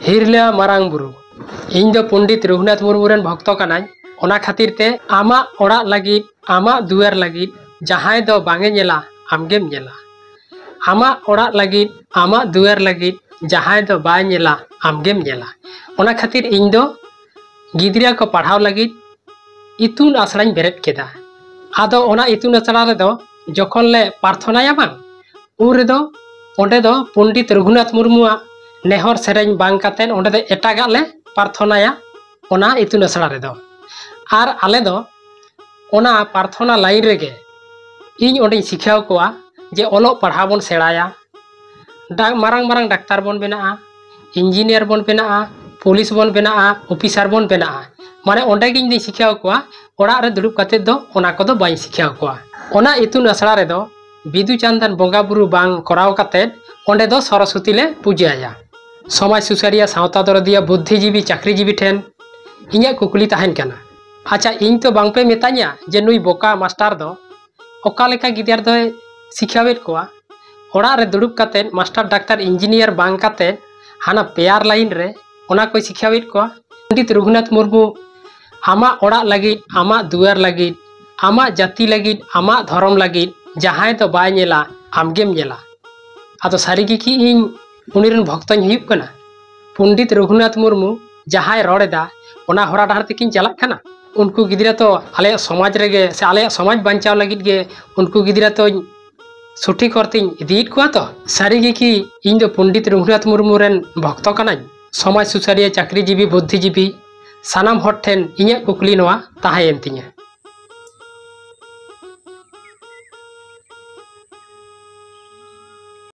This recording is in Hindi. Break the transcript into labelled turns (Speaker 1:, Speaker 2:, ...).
Speaker 1: हिरला मारांग बुरु इन दो पंडित रघुनाथ मुर्मू रेन भक्त कनाई ओना खातिर ते आमा ओड़ा लगिद आमा दुआर लगिद जहां दो बांगे नेला आमगेम नेला आमा ओड़ा लगिद आमा दुआर लगिद जहां दो बाय नेला आमगेम नेला ओना खातिर इन दो गिदरा को पढ़ाव लगिद इतुन आसड़ाई बेरेद केदा आदो ओना इतुन आसड़ा रे दो जखन ले प्रार्थनाया बांग उन रे दो ओंडे दो पंडित रघुनाथ मुर्मुआ नेहर सेरेñ बांग कातेन ओंडे दो एटागा ले प्रार्थनाया ओना इतुन आसड़ा रे दो आर आले दो ओना प्रार्थना लाइन रेगे इन ओंडे शिखाव कोआ जे ओलो पढ़ा बन सेड़ाया मारांग मारांग डाक्तार बन बेना इंजिनियर बन बेना पुलिस बन बेना ऑफिसर बन बेना माने ओंडे गिन दी शिखाव कोआ ओड़ा रे दुड़ुब काते दो ओना को दो बाई शिखाव कोआ ओना इतुन आसड़ा रे दो बिदु चांदन बोंगा बुरु बांग कराव काते ओंडे दो सरस्वती ले पूजाया समाज सुसारिया सावता दरदिया बुद्धिजीवी चाकरीजीवी ठेन इᱧᱟᱜ कुकली तहन कना अच्छा इन तो बांग पे मेताña जे नुई बोका मास्टर दो ओका लेका गिदार दो शिखावेत कोआ ओड़ा रे दुड़ुब काते मास्टर डाक्तार इंजिनियर बांग काते हाना पेयार लाइन रे ओना को शिखावेत कोआ पंडित रघुनाथ मुर्मू आमा ओड़ा लगिद आमा दुआर लगिद आमा जाति लगिद आमा धर्म लगिद जहां तो बाय नेला आमगेम नेला आदो सारिगी कि इन उनिरन भक्तñ हुयुग कना पंडित रघुनाथ मुर्मू जहां रड़ेदा ओना हरा डाहर तेकिन चलाक कना उनको गिदरा तो आले समाज रेगे से आले समाज बांचाव लगिद गे उनको गिदरा तो सठिक हरतिñ इदीत कोआ तो सारिगी कि इन दो पंडित रघुनाथ मुर्मू रेन भक्त कनाñ समाज सुसारिया चाकरीजीवी बुद्धिजीवी सानाम हर ठेन इᱧᱟᱜ कुकली नोआ ताहें एन तिᱧा।